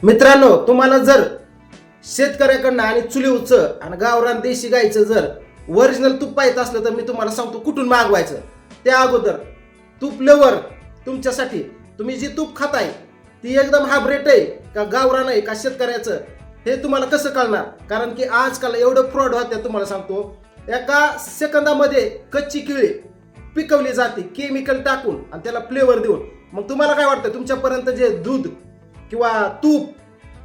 मित्रांनो, तुम्हाला जर शेतकऱ्याकडनं आणि चुलीवचं आणि गावरान देशी गाईचं जर ओरिजिनल तूप पाहिजे असलं तर मी तुम्हाला सांगतो कुठून मागवायचं. त्या अगोदर तूप लवर तुमच्यासाठी तुम्ही जी तूप खाताय ती एकदम हायब्रिड आहे का गावरान आहे का शेतकऱ्याचं हे तुम्हाला कसं कळणार. कारण की आजकाल एवढं फ्रॉड होत्या तुम्हाला सांगतो. एका सेकंदामध्ये कच्ची केळी पिकवली जाते केमिकल टाकून आणि त्याला फ्लेवर देऊन. मग तुम्हाला काय वाटतं तुमच्यापर्यंत जे दूध किंवा तूप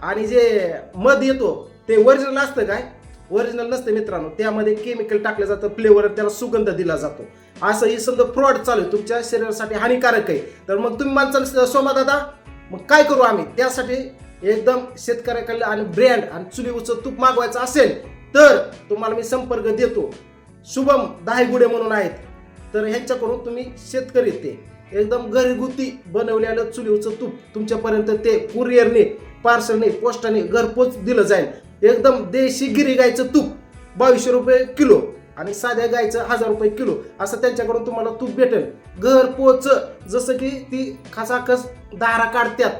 आणि जे मध येतो ते ओरिजिनल असतं काय? ओरिजिनल नसतं मित्रांनो. त्यामध्ये केमिकल टाकलं जातं, फ्लेवर, त्याला सुगंध दिला जातो. असं ही समजा फ्रॉड चालू आहे, तुमच्या शरीरासाठी हानिकारक आहे. तर मग तुम्ही माणसाला सोमा दादा मग काय करू आम्ही? त्यासाठी एकदम शेतकऱ्याकडलं आणि ब्रँड आणि चुलीवरचं तूप मागवायचं असेल तर तुम्हाला मी संपर्क देतो. शुभम दाहिगुडे म्हणून आहेत. तर ह्यांच्याकडून तुम्ही शेतकरी ते एकदम घरगुती बनवलेलं चुलीवरचं तूप तुमच्यापर्यंत ते कुरिअरने, पार्सलने, पोस्टाने घरपोच दिलं जाईल. एकदम देशी गिरी गायचं तूप 2200 रुपये किलो आणि साध्या गायचं 1000 रुपये किलो असं त्यांच्याकडून तुम्हाला तूप भेटेल घरपोच. जसं की ती खसाखस दारा काढतात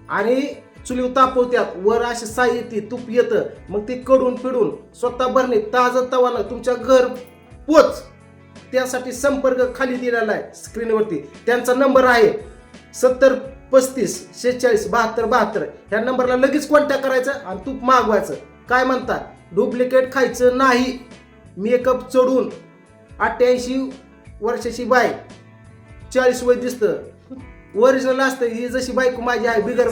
आणि चुलीव तापवत्यात, वर अशी साई येते, तूप येतं, मग ती कडून पिडून स्वतः भरणे ताजं तवानं तुमच्या घर पोच. त्यासाठी संपर्क खाली दिलेला आहे स्क्रीनवरती. त्यांचा नंबर आहे 70 35 46 72 72. ह्या नंबरला लगेच कॉन्टॅक्ट करायचं आणि तूप मागवायचं. काय म्हणता? डुप्लिकेट खायचं नाही. मेकअप चढून 88 वर्षाची बाय 40 वय दिसतं, ओरिजिनल असतं. ही जशी बायको माझी आहे बिगर